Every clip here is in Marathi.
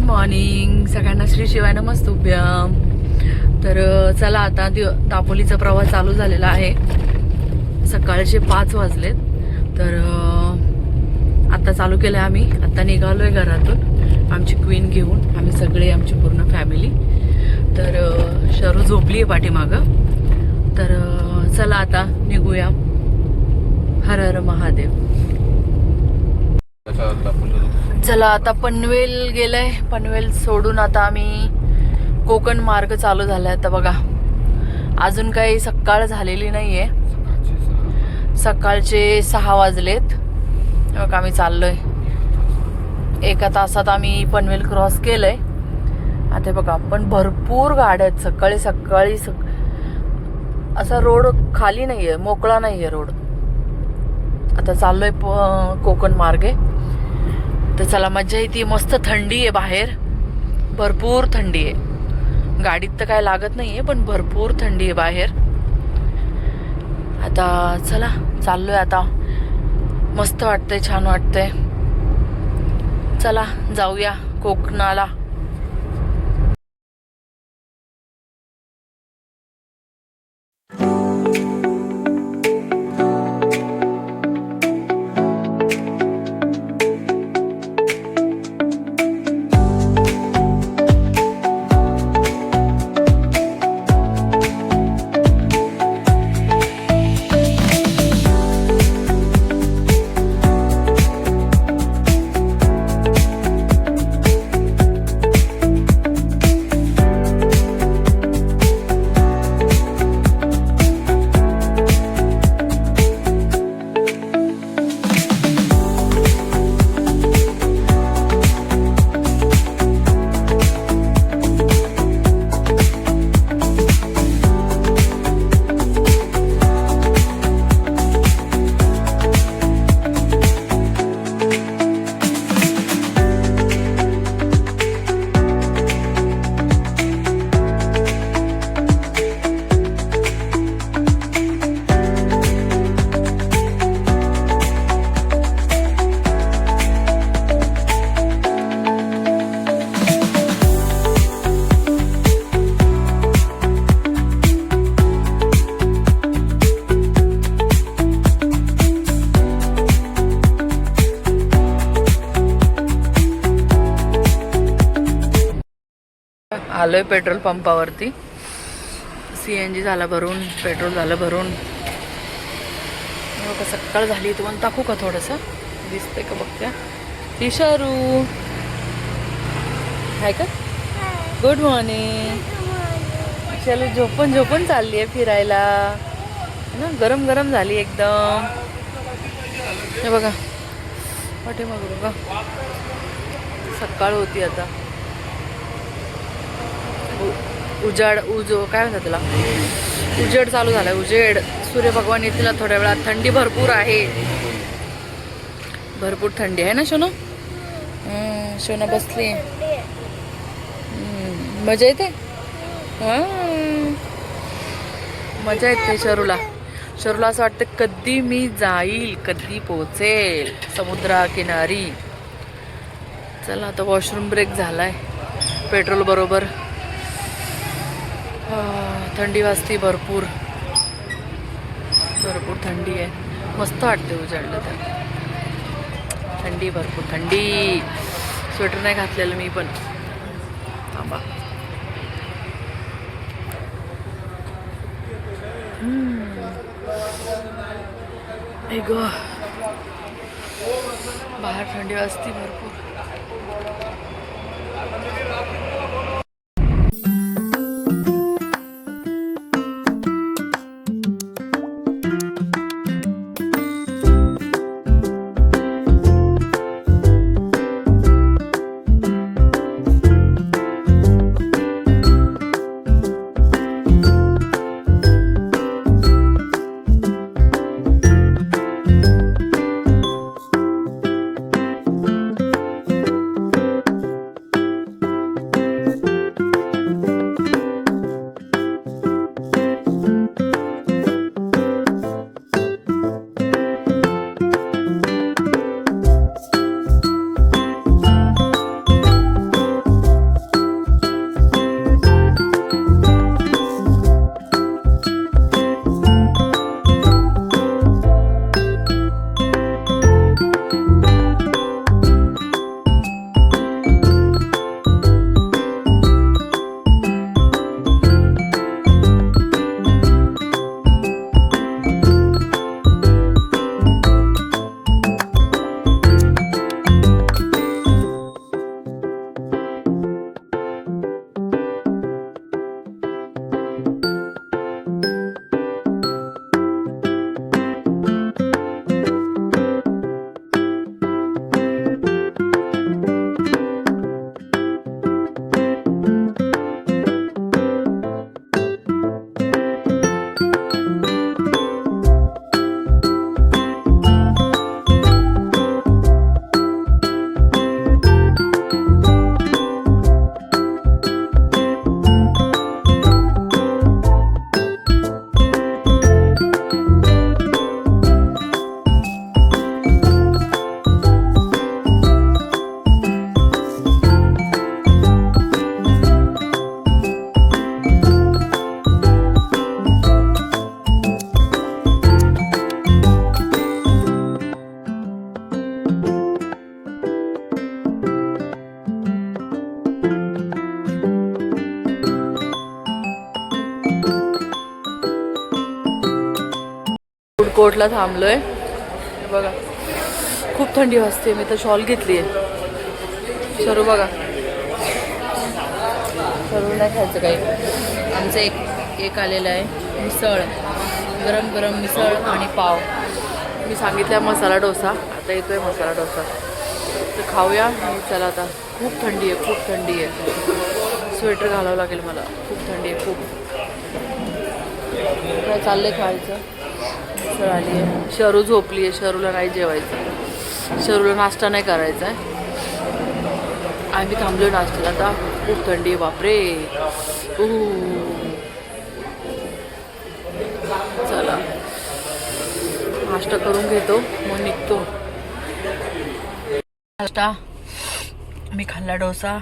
मॉर्निंग सगळ्यांना. श्री शिवाय नमस्तुभ्यम. तर चला आता दापोलीचा प्रवास चालू झालेला आहे. सकाळचे 5 वाजलेत. तर आता चालू केलं आम्ही. आता निघालोय घरातून आमची क्वीन घेऊन, आम्ही सगळे, आमची पूर्ण फॅमिली. तर शरू झोपली आहे पाठीमागं. तर चला आता निघूया. हर हर महादेव. चला आता पनवेल गेलंय. पनवेल सोडून आता आम्ही कोकण मार्ग चालू झालाय. आता बघा अजून काही सकाळ झालेली नाहीये. सकाळचे 6 वाजलेत. मग आम्ही चाललोय. 1 तासात आम्ही पनवेल क्रॉस केलंय. आता बघा पण भरपूर गाड्या आहेत. सकाळी सकाळी असा रोड खाली नाहीये, मोकळा नाहीये रोड. आता चाललोय कोकण मार्गे. तर चला मज्जा येते. मस्त थंडी आहे बाहेर, भरपूर थंडी आहे. गाडीत तर काय लागत नाहीये पण भरपूर थंडी आहे बाहेर. आता चला चाललोय. आता मस्त वाटतंय, छान वाटतंय. चला जाऊया कोकणाला. आलोय पेट्रोल पंपावरती. CNG झाला भरून, पेट्रोल झालं भरून. बघा सकाळ झाली. तुम्हाला दाखवू का थोडंसं? दिसतंय का बघत्या? ती शरू आहे का? Good morning. चलो झोपून चालली आहे फिरायला ना. गरम गरम झाली एकदम. हे बघा पाठीमागं बघा. सकाळ होती आता. काय म्हणतात त्याला, उजेड चालू झालाय. उजेड. सूर्य भगवान येतील थोड्या वेळात. थंडी भरपूर आहे. भरपूर थंडी आहे ना शोना? शोना बसली. मजा येते. मजा येते शरूला. शरूला असं वाटतं कधी मी जाईल, कधी पोहोचेल समुद्राकिनारी. चला आता वॉशरूम ब्रेक झालाय पेट्रोल बरोबर. थंडी वाजती भरपूर. भरपूर थंडी आहे. मस्त वाटते उजाडलं तर. थंडी भरपूर थंडी. स्वेटर नाही घातलेलं मी पण. थांबा. बाहेर थंडी वाजती भरपूर. कोर्टला थांबलोय. हे बघा खूप थंडी वाजते. मी तर शॉल घेतली आहे. शरू बघा, शरू नाही खायचं काही. आमचं एक आलेलं आहे मिसळ, गरम गरम मिसळ आणि पाव. मी सांगितलं मसाला डोसा, आता येतोय मसाला डोसा. तर खाऊया. चला आता. खूप थंडी आहे, खूप थंडी आहे. स्वेटर घालावं लागेल मला. खूप थंडी आहे, खूप. काय चाललंय खायचं. मिसळ आली आहे. शरू झोपली आहे. शरूला नाही जेवायचं. शरूला नाश्ता नाही करायचा आहे. आम्ही थांबलो नाश्त्याला. आता खूप थंडी आहे. बापरे. चला नाश्ता करून घेतो, मग निघतो. नाश्ता मी खाल्ला डोसा.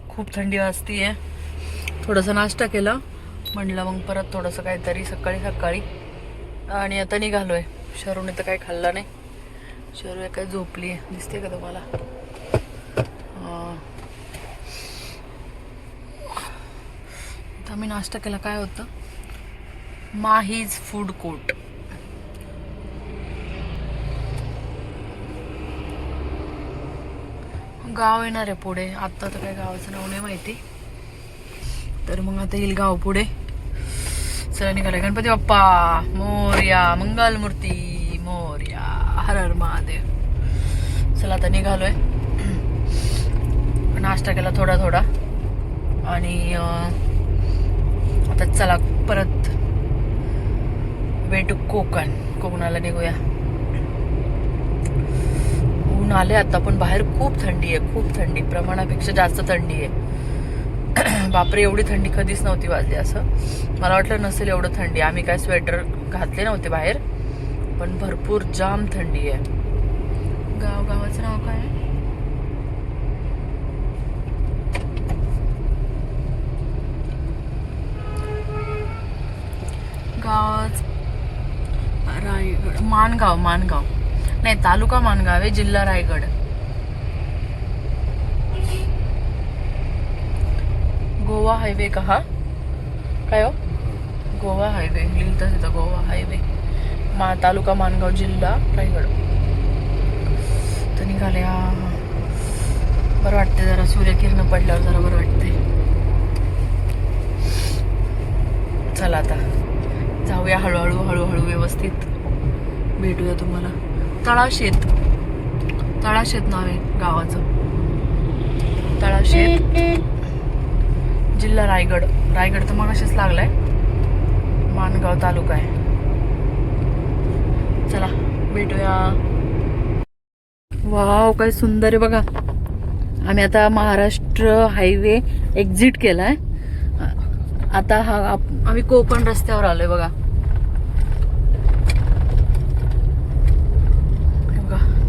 खूप थंडी वाजती आहे. थोडासा नाश्ता केला, म्हणलं मग परत थोडंसं काहीतरी सकाळी. आणि आता निघालोय. शरूने तर काही खाल्लं नाही. शरू काय झोपली आहे, दिसते का तुम्हाला. आता मी नाश्ता केला. काय होतं, माहीज फूड कोर्ट. गाव येणार आहे पुढे. आत्ता तर काही गावाचं नाव नाही माहिती. तर मग आता येईल गाव पुढे. चला निघाले. गणपती बाप्पा मोरया, मंगलमूर्ती मोरया, हर हर महादेव. चला आता निघालोय. नाश्ता केला थोडा आणि आता चला परत वे टू कोकणाला निघूया. ऊन आले आता, पण बाहेर खूप थंडी आहे. खूप थंडी, प्रमाणापेक्षा जास्त थंडी आहे. बापरे, एवढी थंडी कधीच नव्हती वाजली. असं मला वाटलं नसेल एवढं थंडी. आम्ही काय स्वेटर घातले नव्हते बाहेर, पण भरपूर जाम थंडी आहे. गावाचं नाव काय आहे. गावाच रायगड. माणगाव नाही, तालुका माणगाव आहे, जिल्हा रायगड. गोवा हायवे का हा? काय हो, गोवा हायवे लिहितं तिथं. गोवा हायवे, तालुका माणगाव, जिल्हा रायगड. तर निघाले. बरं वाटते जरा. सूर्यकिरण पडल्यावर जरा बरं वाटते. चला आता जाऊया हळूहळू व्यवस्थित. भेटूया तुम्हाला. तळाशेत नाव आहे गावाचं. तळाशेत, जिल्हा रायगड. तर मग असेच लागलाय. माणगाव तालुका आहे. चला भेटूया. वाव, काय सुंदर आहे बघा. आम्ही आता महाराष्ट्र हायवे एक्झिट केलाय. आता आम्ही कोकण रस्त्यावर आलोय बघा.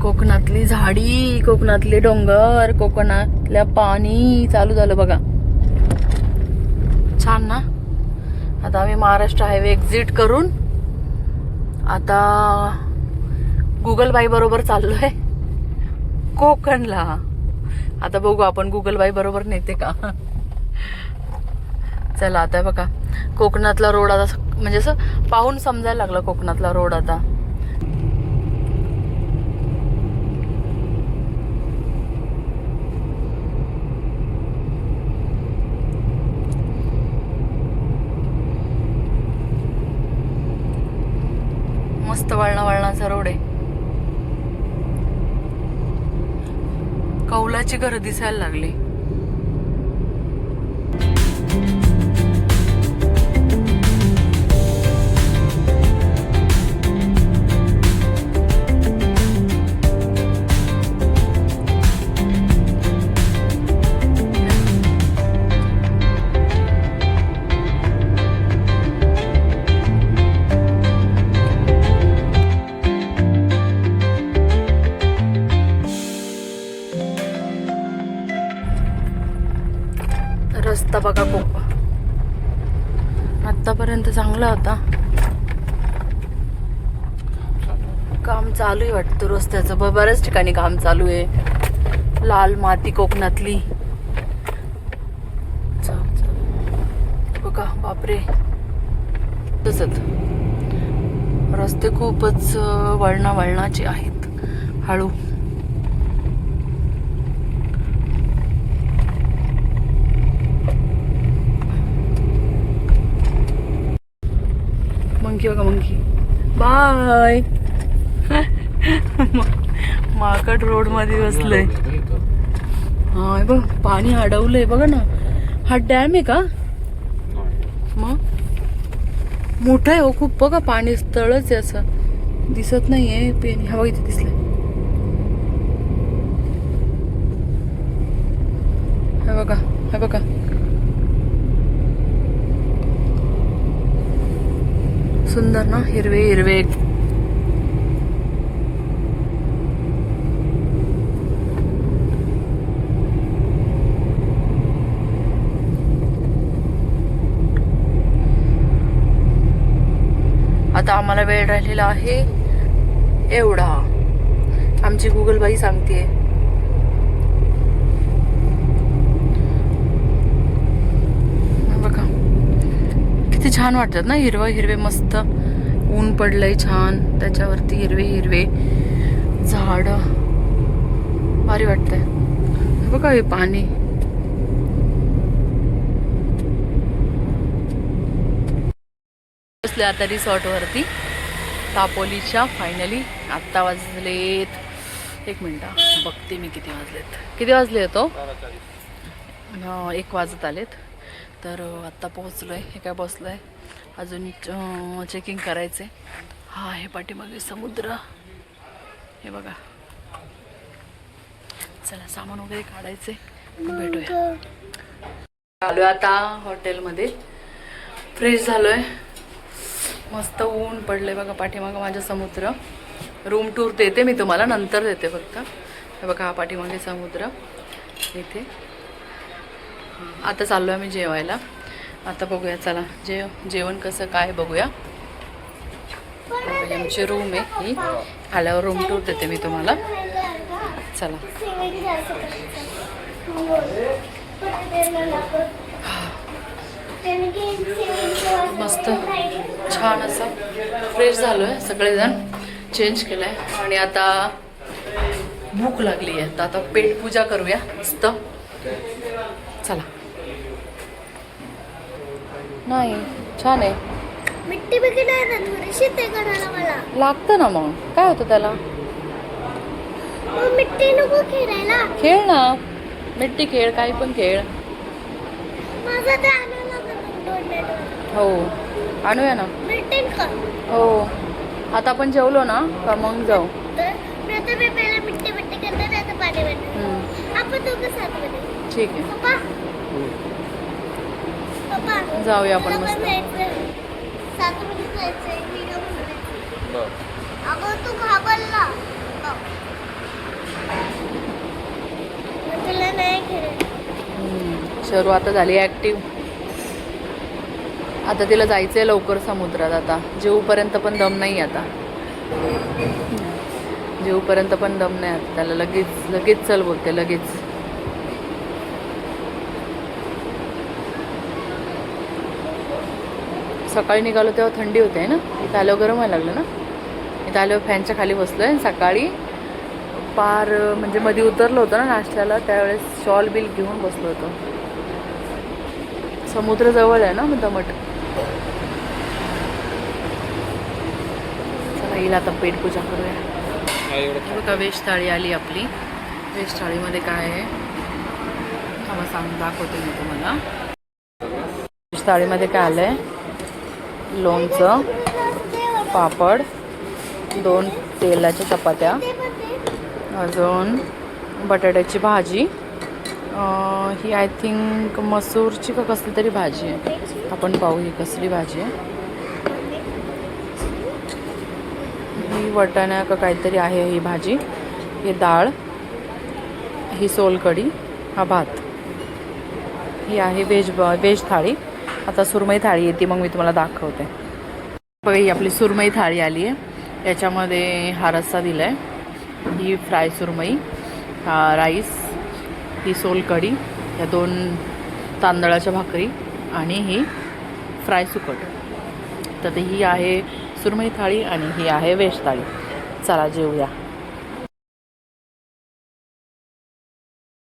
कोकणातली झाडी, कोकणातले डोंगर, कोकणातल्या पाणी चालू झालं बघा. छान ना. आता आम्ही महाराष्ट्र हायवे एक्झिट करून आता गुगल बाई बरोबर चाललोय कोकणला. आता बघू आपण गुगल बाई बरोबर नेते का. चला आता बघा कोकणातला रोड. आता म्हणजे असं पाहून समजायला लागलं कोकणातला रोड आता. मस्त वळणाचा रोड आहे. कौलाची घरं दिसायला लागली. रस्ता बघा आतापर्यंत चांगला होता. काम चालू आहे वाटतं रस्त्याचं. बऱ्याच ठिकाणी काम चालू आहे. लाल माती कोकणातली बघा. बापरे, तसंच रस्ते खूपच वळणाचे आहेत. हळू. मंकी बघा, मंकी. बाय. माकड रोड मध्ये बसलंय. हा बघ, पाणी अडवलंय बघा ना. हा डॅम आहे का मग? मोठं आहे हो खूप. बघा पाणी तळच आहे, असं दिसत नाहीये. पेन हा बघ, इथे दिसलंय. हे बघा, हे बघा. सुंदर ना, हिरवे हिरवे. आता आम्हाला वेळ राहिलेला आहे एवढा. आमची गुगल बाई सांगते. बघा किती छान वाटतात ना, हिरवे हिरवे मस्त. ऊन पडलंय छान, त्याच्यावरती हिरवे हिरवे झाड. भारी वाटतंय. बघा हे पाणी. बसले आता रिसॉर्ट वरती तापोलीच्या. फायनली आत्ता वाजलेत, 1 मिनिट बघते मी किती वाजलेत. किती वाजले तो? 1 वाजत आलेत. तर आत्ता पोहोचलोय. हे काय बसलोय, अजून चेकिंग करायचे. हा हे पाठीमागे समुद्र, हे बघा. चला सामान वगैरे काढायचे, भेटूया. आलोय आता हॉटेलमध्ये. फ्रेश झालोय, मस्त ऊन पडलंय बघा. पाठीमागं माझ्या समुद्र. रूम टूर देते मी तुम्हाला, नंतर देते फक्त. हे बघा हा पाठीमागे समुद्र इथे. आता चाललो आम्ही जेवायला. आता बघूया, चला जेवण कसं काय बघूया. आमची रूम आहे ही. आल्यावर रूम टूर देते मी तुम्हाला. चला. मस्त छान असं फ्रेश झालोय, सगळेजण चेंज केलंय. आणि आता भूक लागली आहे, तर आता पेट पूजा करूया मस्त. चला. नाही छान आहे. मिट्टी बिकट आहे ना थोडीशी, ते करायला मला लागतं ना. मग काय होतं त्याला? मग मिट्टी नको खेळायला. खेळ ना, मिट्टी खेळ, काही पण खेळ. माझा ते आणायला लागत. हो आणूया ना. भेटेल का? हो आता आपण जेवलो ना का मग जाऊ. तर प्रथम मी पहिला मिट्टी करतात, आता पाणी बनवू. आपण दोघं साथ मध्ये. ठीक आहे, पप्पा पप्पा जाऊया आपण मस्त. साथ मध्ये जायचंय. व्हिडिओ बनवायचा. अगं तू घाबरला. तुला नाही खेळ. शरू आता झाली ॲक्टिव्ह. आता तिला जायचंय लवकर समुद्रात. आता जेऊपर्यंत पण दम नाही. आता जेऊपर्यंत पण दम नाही. आता त्याला लगेच चल बोलते, लगेच. सकाळी निघालो तेव्हा थंडी होते ना, इथं आल्यावर गरम व्हायला लागलं ना. इथं आल्यावर फॅनच्या खाली बसलोय. सकाळी पार म्हणजे मध्ये उतरलं होतं ना नाश्त्याला, त्यावेळेस शॉल बिल घेऊन बसलो होतो. समुद्र जवळ आहे ना मग दमट. चला येईल आता पेटपूजा करूया. बघा वेज थाळी आली आपली. वेज थाळीमध्ये काय आहे मला दाखवते मी तुम्हाला. वेज थाळीमध्ये काय आलं आहे? लोणचं, पापड, 2 तेलाच्या चपात्या, अजून बटाट्याची भाजी. ही आय थिंक मसूरची का कसली तरी भाजी आहे. आपण पाहू ही कसली भाजी आहे. ही वटाणा का काहीतरी आहे ही भाजी. ही डाळ, ही सोलकढी, हा भात. ही आहे वेज थाळी. आता सुरमई थाळी येते, मग मी तुम्हाला दाखवते. बघा ही आपली सुरमई थाळी आली आहे. याच्यामध्ये हा रस्सा दिला आहे. ही फ्राय सुरमई, हा राईस, ही सोलकढी, या 2 तांदळाच्या भाकरी आणि ही फ्राय सुकट. तर ही आहे सुरमई थाळी आणि ही आहे व्हेज थाळी. चला जेवूया.